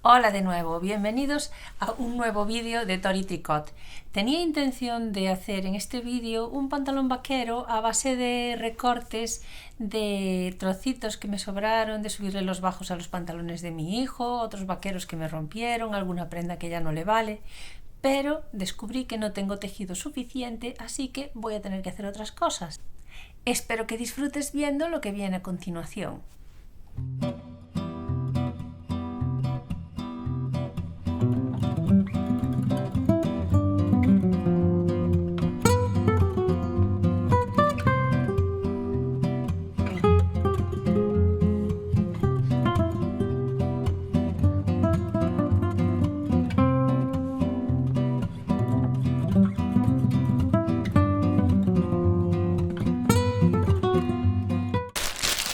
Hola de nuevo, bienvenidos a un nuevo vídeo de Tori Tricot. Tenía intención de hacer en este vídeo un pantalón vaquero a base de recortes de trocitos que me sobraron de subirle los bajos a los pantalones de mi hijo, otros vaqueros que me rompieron, alguna prenda que ya no le vale, pero descubrí que no tengo tejido suficiente, así que voy a tener que hacer otras cosas. Espero que disfrutes viendo lo que viene a continuación.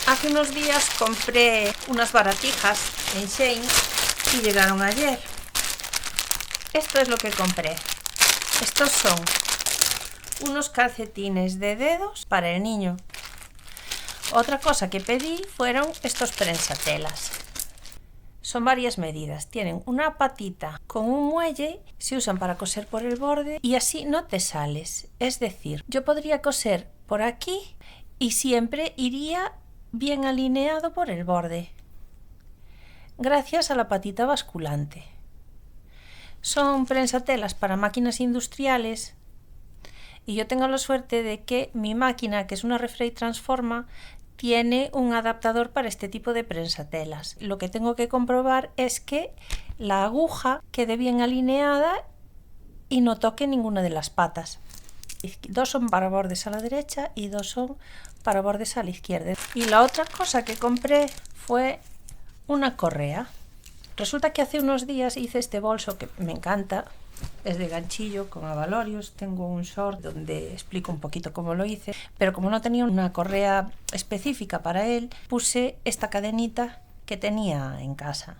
Hace unos días compré unas baratijas en Shein y llegaron ayer. Esto es lo que compré. Estos son unos calcetines de dedos para el niño. Otra cosa que pedí fueron estos prensatelas. Son varias medidas. Tienen una patita con un muelle, se usan para coser por el borde y así no te sales. Es decir, yo podría coser por aquí y siempre iría bien alineado por el borde, gracias a la patita basculante. Son prensatelas para máquinas industriales y yo tengo la suerte de que mi máquina, que es una Refree Transforma, tiene un adaptador para este tipo de prensatelas. Lo que tengo que comprobar es que la aguja quede bien alineada y no toque ninguna de las patas. Dos son para bordes a la derecha y dos son para bordes a la izquierda. Y la otra cosa que compré fue una correa. Resulta que hace unos días hice este bolso que me encanta. Es de ganchillo con abalorios. Tengo un short donde explico un poquito cómo lo hice. Pero como no tenía una correa específica para él, puse esta cadenita que tenía en casa.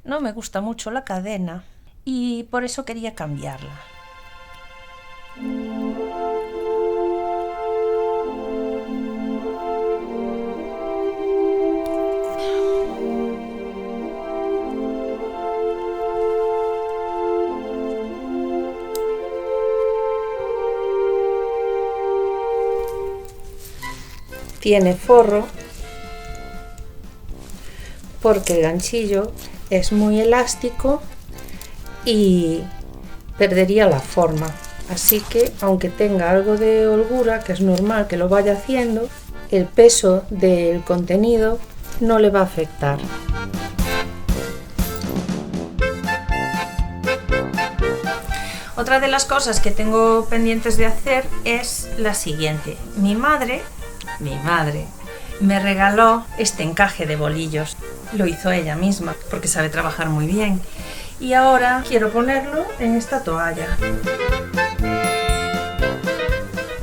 No me gusta mucho la cadena y por eso quería cambiarla. Tiene forro porque el ganchillo es muy elástico y perdería la forma. Así que, aunque tenga algo de holgura, que es normal que lo vaya haciendo, el peso del contenido no le va a afectar. Otra de las cosas que tengo pendientes de hacer es la siguiente. Mi madre me regaló este encaje de bolillos. Lo hizo ella misma porque sabe trabajar muy bien. Y ahora quiero ponerlo en esta toalla.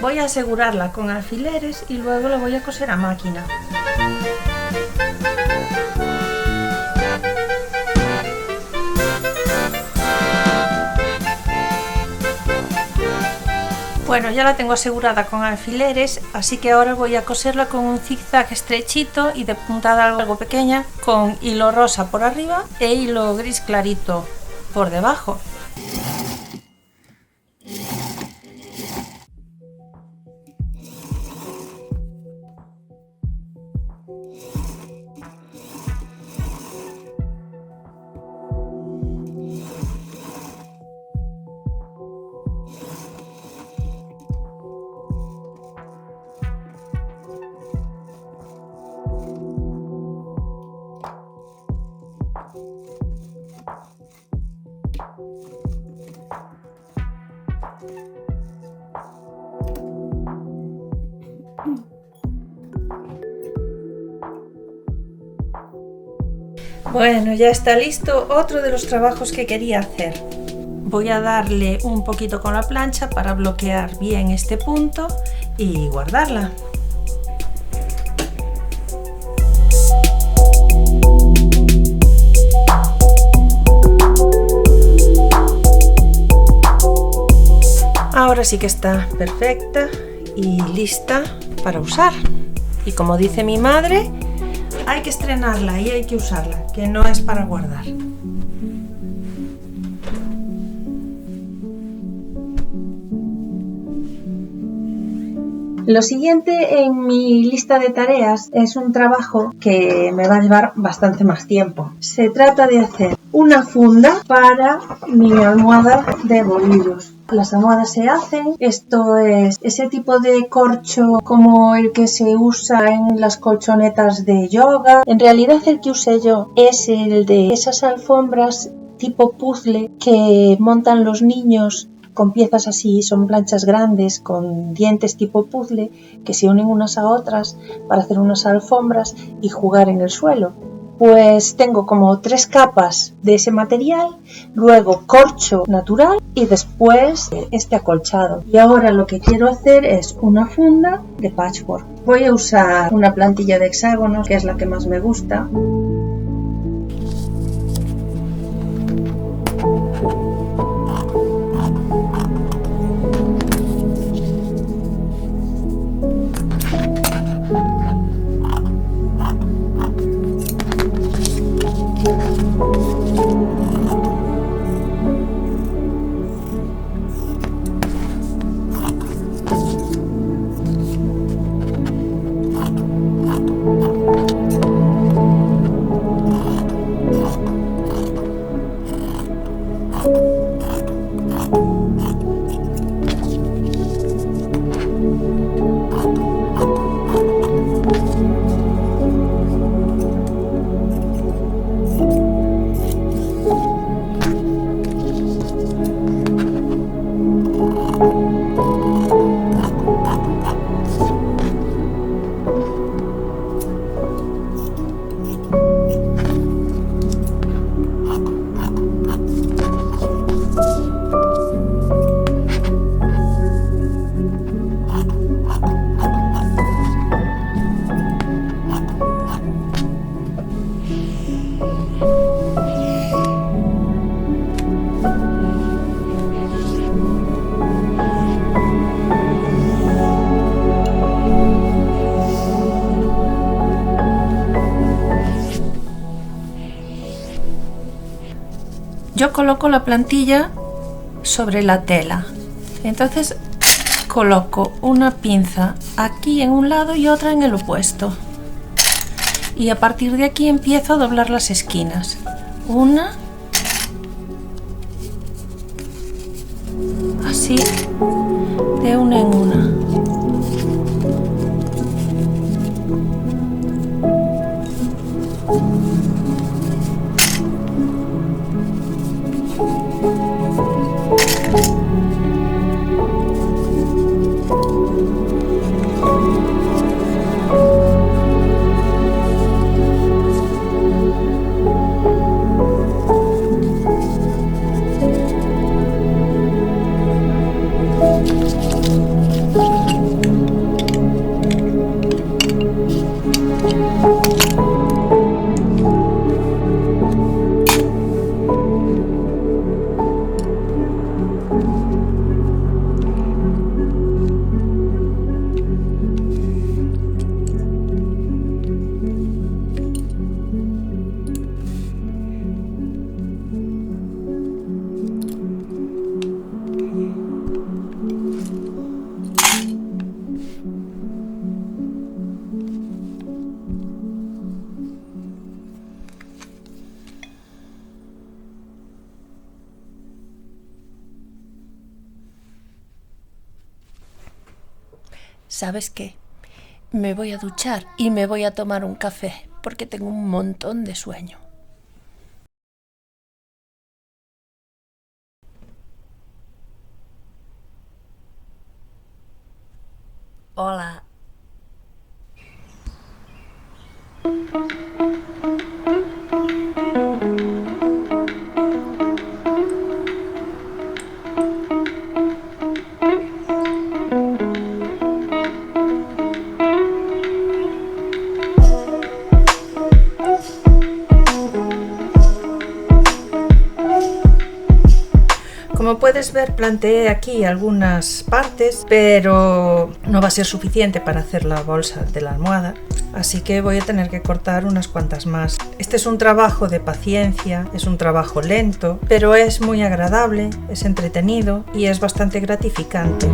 Voy a asegurarla con alfileres y luego la voy a coser a máquina. Bueno, ya la tengo asegurada con alfileres, así que ahora voy a coserla con un zigzag estrechito y de puntada algo pequeña, con hilo rosa por arriba e hilo gris clarito por debajo. Bueno, ya está listo otro de los trabajos que quería hacer. Voy a darle un poquito con la plancha para bloquear bien este punto y guardarla. Ahora sí que está perfecta y lista para usar. Y como dice mi madre, hay que estrenarla y hay que usarla, que no es para guardar. Lo siguiente en mi lista de tareas es un trabajo que me va a llevar bastante más tiempo. Se trata de hacer una funda para mi almohada de bolillos. Las almohadas se hacen, esto es ese tipo de corcho como el que se usa en las colchonetas de yoga. En realidad el que usé yo es el de esas alfombras tipo puzzle que montan los niños con piezas así, son planchas grandes con dientes tipo puzzle que se unen unas a otras para hacer unas alfombras y jugar en el suelo. Pues tengo como 3 capas de ese material, luego corcho natural y después este acolchado. Y ahora lo que quiero hacer es una funda de patchwork. Voy a usar una plantilla de hexágonos, que es la que más me gusta. Yo coloco la plantilla sobre la tela, entonces coloco una pinza aquí en un lado y otra en el opuesto, y a partir de aquí empiezo a doblar las esquinas, una, así, de una en una. ¿Sabes qué? Me voy a duchar y me voy a tomar un café porque tengo un montón de sueño. Hola. Como puedes ver, planteé aquí algunas partes, pero no va a ser suficiente para hacer la bolsa de la almohada. así que voy a tener que cortar unas cuantas más. Este es un trabajo de paciencia, es un trabajo lento, pero es muy agradable, es entretenido y es bastante gratificante.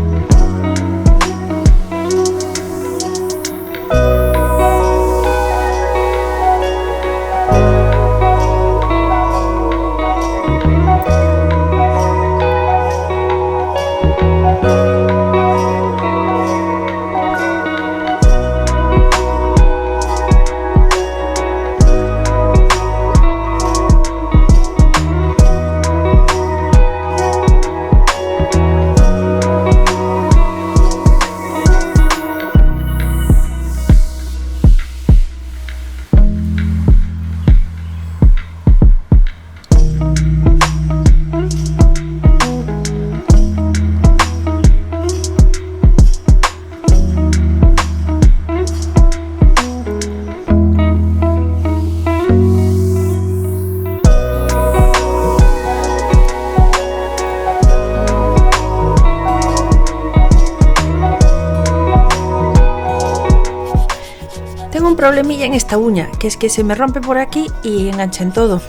Tengo un problemilla en esta uña, que es que se me rompe por aquí y engancha en todo.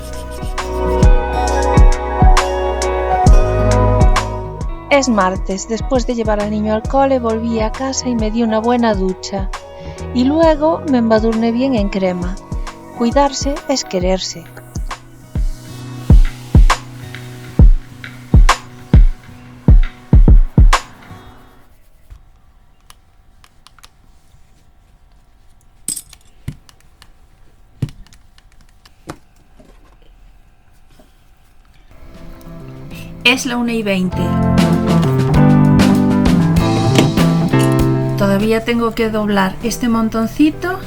Es martes, después de llevar al niño al cole volví a casa y me di una buena ducha. Y luego me embadurné bien en crema. Cuidarse es quererse. Es la 1:20. Todavía tengo que doblar este montoncito.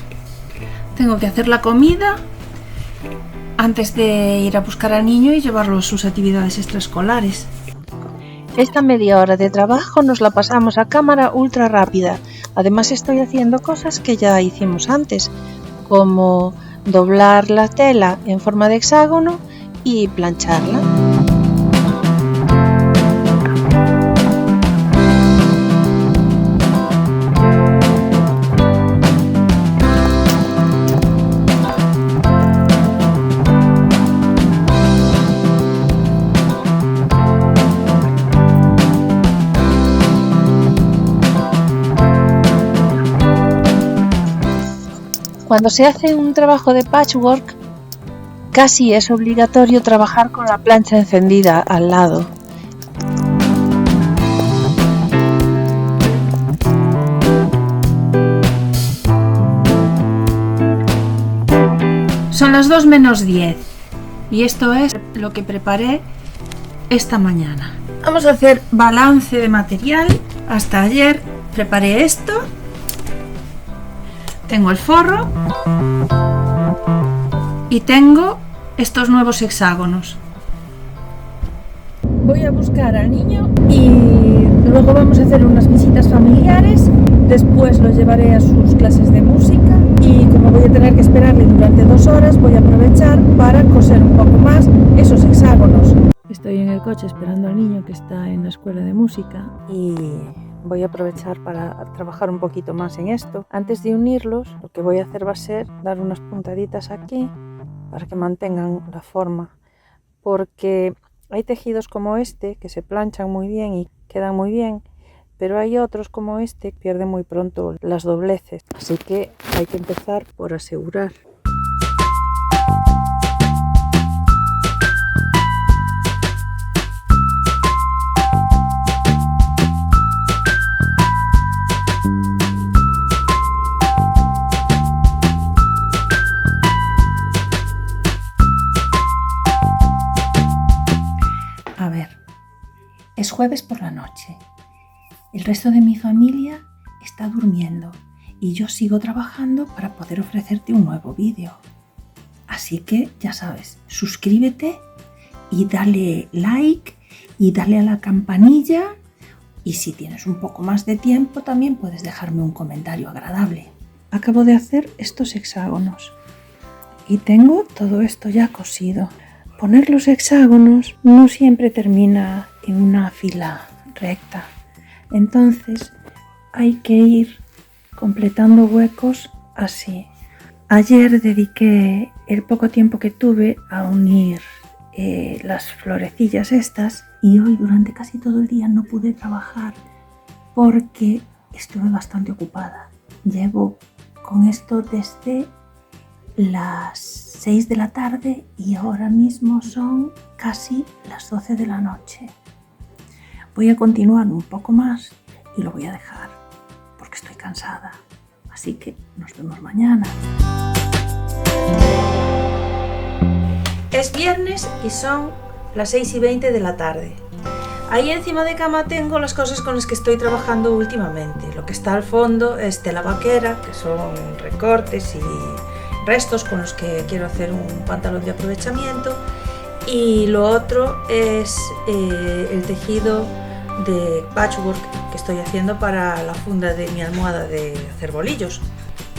Tengo que hacer la comida antes de ir a buscar al niño y llevarlo a sus actividades extraescolares. Esta media hora de trabajo nos la pasamos a cámara ultra rápida. Además estoy haciendo cosas que ya hicimos antes, como doblar la tela en forma de hexágono y plancharla. Cuando se hace un trabajo de patchwork, casi es obligatorio trabajar con la plancha encendida al lado. Son las 2 menos 10 y esto es lo que preparé esta mañana. Vamos a hacer balance de material. Hasta ayer preparé esto. Tengo el forro y tengo estos nuevos hexágonos. Voy a buscar al niño y luego vamos a hacer unas visitas familiares. Después lo llevaré a sus clases de música y como voy a tener que esperarle durante 2 horas, voy a aprovechar para coser un poco más esos hexágonos. Estoy en el coche esperando al niño que está en la escuela de música y voy a aprovechar para trabajar un poquito más en esto. Antes de unirlos, lo que voy a hacer va a ser dar unas puntaditas aquí para que mantengan la forma, porque hay tejidos como este que se planchan muy bien y quedan muy bien, pero hay otros como este que pierden muy pronto las dobleces, así que hay que empezar por asegurar. A ver, es jueves por la noche. El resto de mi familia está durmiendo y yo sigo trabajando para poder ofrecerte un nuevo vídeo. Así que ya sabes, suscríbete y dale like y dale a la campanilla, y si tienes un poco más de tiempo también puedes dejarme un comentario agradable. Acabo de hacer estos hexágonos y tengo todo esto ya cosido. Poner los hexágonos no siempre termina en una fila recta, entonces hay que ir completando huecos así. Ayer dediqué el poco tiempo que tuve a unir las florecillas estas y hoy durante casi todo el día no pude trabajar porque estuve bastante ocupada. Llevo con esto desde las 6 de la tarde y ahora mismo son casi las 12 de la noche. Voy a continuar un poco más y lo voy a dejar porque estoy cansada. Así que nos vemos mañana. Es viernes y son las 6:20 de la tarde. Ahí encima de cama tengo las cosas con las que estoy trabajando últimamente. Lo que está al fondo es tela vaquera, que son recortes y restos con los que quiero hacer un pantalón de aprovechamiento. Y lo otro es el tejido de patchwork que estoy haciendo para la funda de mi almohada de hacer bolillos.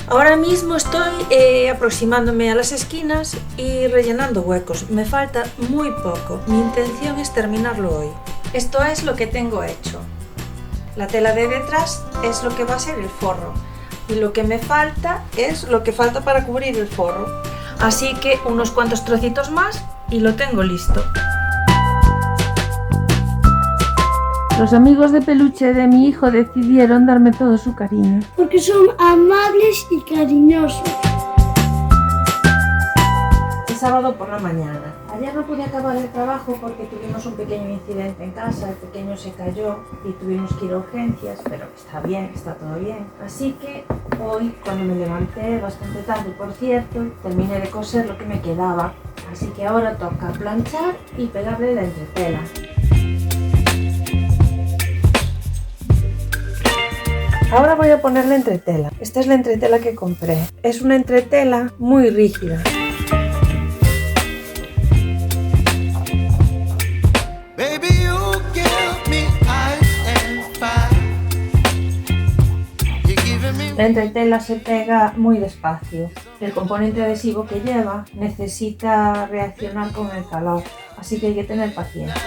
Ahora mismo estoy aproximándome a las esquinas y rellenando huecos. Me falta muy poco. Mi intención es terminarlo hoy. Esto es lo que tengo hecho. La tela de detrás es lo que va a ser el forro. Y lo que me falta es lo que falta para cubrir el forro. Así que unos cuantos trocitos más y lo tengo listo. Los amigos de peluche de mi hijo decidieron darme todo su cariño. Porque son amables y cariñosos. Es sábado por la mañana. Ayer no pude acabar el trabajo porque tuvimos un pequeño incidente en casa. El pequeño se cayó y tuvimos que ir a urgencias, pero está bien, está todo bien. Así que hoy, cuando me levanté, bastante tarde por cierto, terminé de coser lo que me quedaba. Así que ahora toca planchar y pegarle la entretela. Ahora voy a poner la entretela. Esta es la entretela que compré. Es una entretela muy rígida. La entretela se pega muy despacio. El componente adhesivo que lleva necesita reaccionar con el calor, así que hay que tener paciencia.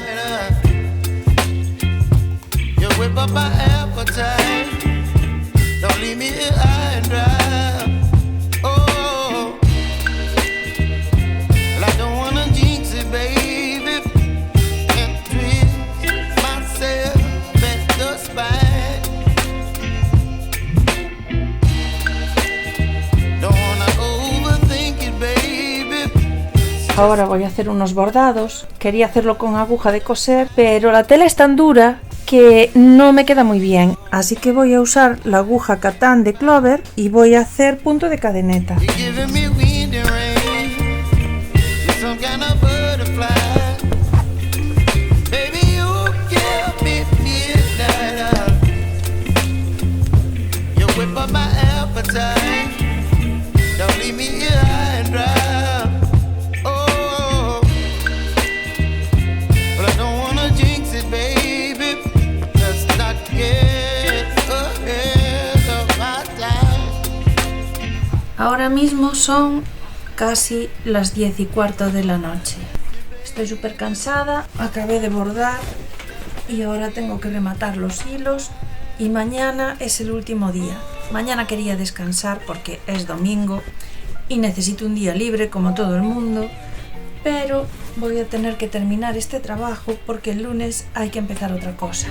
Ahora voy a hacer unos bordados. Quería hacerlo con aguja de coser, pero la tela es tan dura que no me queda muy bien. Así que voy a usar la aguja Katán de Clover y voy a hacer punto de cadeneta. Ahora mismo son casi las 10:15 de la noche. Estoy súper cansada, acabé de bordar y ahora tengo que rematar los hilos y mañana es el último día. Mañana quería descansar porque es domingo y necesito un día libre como todo el mundo, pero voy a tener que terminar este trabajo porque el lunes hay que empezar otra cosa.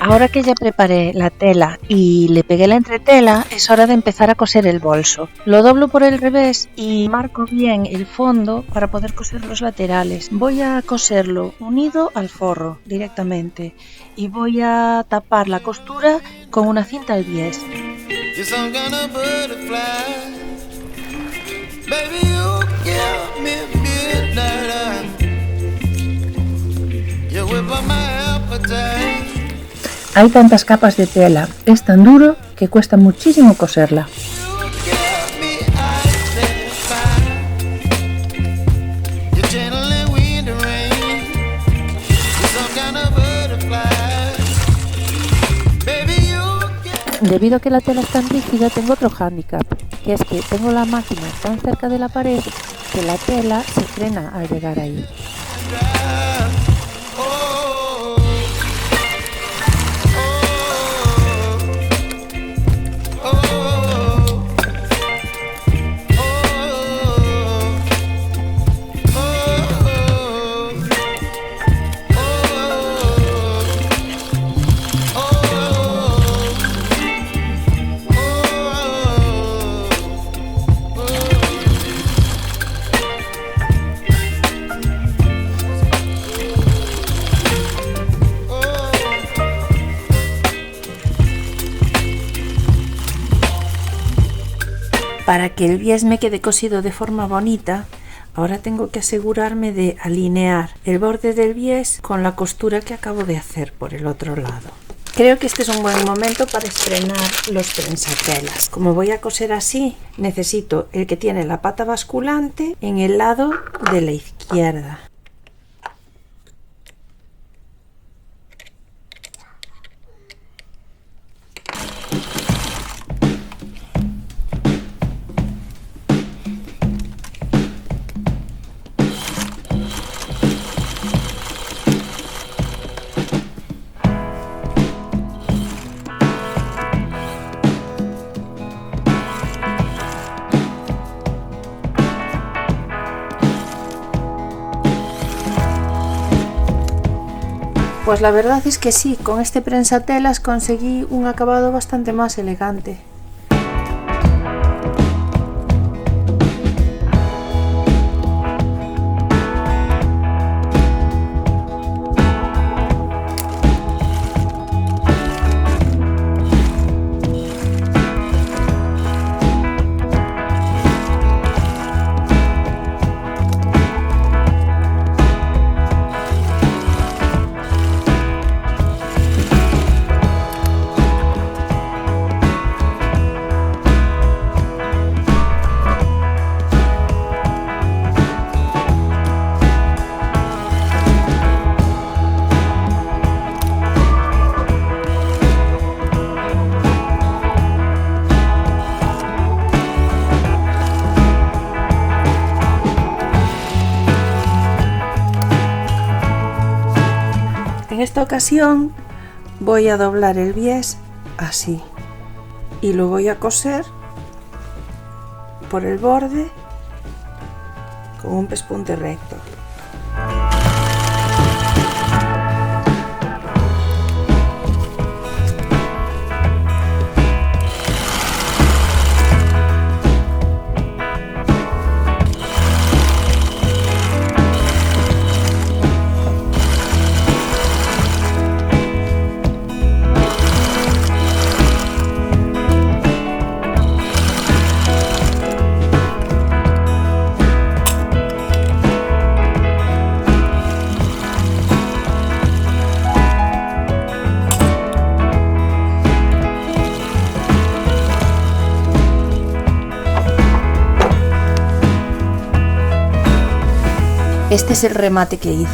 Ahora que ya preparé la tela y le pegué la entretela, es hora de empezar a coser el bolso. Lo doblo por el revés y marco bien el fondo para poder coser los laterales. Voy a coserlo unido al forro directamente y voy a tapar la costura con una cinta al bies. Hay tantas capas de tela, es tan duro que cuesta muchísimo coserla. Debido a que la tela es tan rígida, tengo otro hándicap, que es que tengo la máquina tan cerca de la pared que la tela se frena al llegar ahí. Para que el bies me quede cosido de forma bonita, ahora tengo que asegurarme de alinear el borde del bies con la costura que acabo de hacer por el otro lado. Creo que este es un buen momento para estrenar los prensatelas. Como voy a coser así, necesito el que tiene la pata basculante en el lado de la izquierda. Pues la verdad es que sí, con este prensatelas conseguí un acabado bastante más elegante. En esta ocasión voy a doblar el bies así y lo voy a coser por el borde con un pespunte recto. Este es el remate que hice.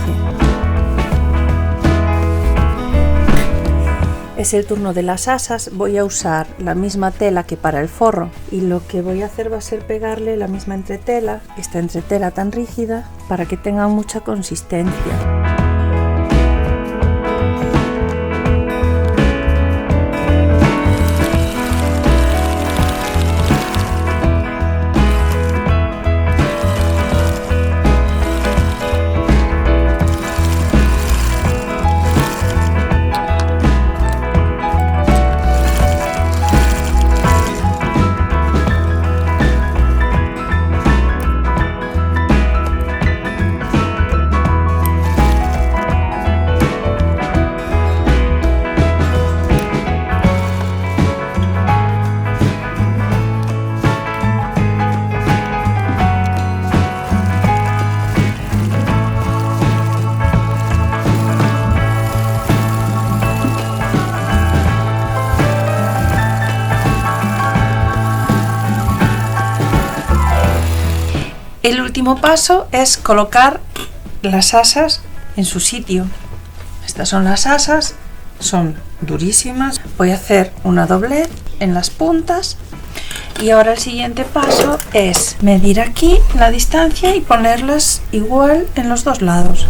Es el turno de las asas. Voy a usar la misma tela que para el forro y lo que voy a hacer va a ser pegarle la misma entretela, esta entretela tan rígida, para que tenga mucha consistencia. El último paso es colocar las asas en su sitio. Estas son las asas, son durísimas. Voy a hacer una doblez en las puntas y ahora el siguiente paso es medir aquí la distancia y ponerlas igual en los dos lados.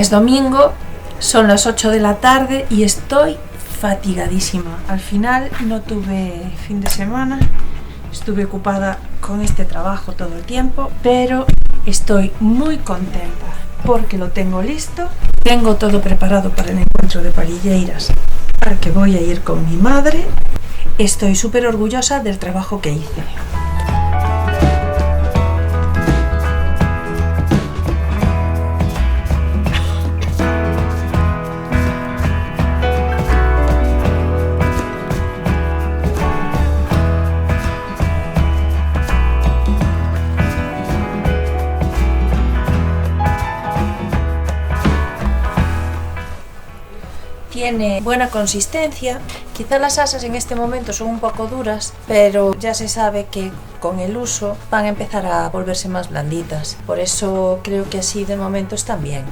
Es domingo, son las 8 de la tarde y estoy fatigadísima. Al final no tuve fin de semana, estuve ocupada con este trabajo todo el tiempo, pero estoy muy contenta porque lo tengo listo, tengo todo preparado para el encuentro de parilleiras al que voy a ir con mi madre. Estoy súper orgullosa del trabajo que hice. Tiene buena consistencia, quizá las asas en este momento son un poco duras, pero ya se sabe que con el uso van a empezar a volverse más blanditas, por eso creo que así de momento están bien.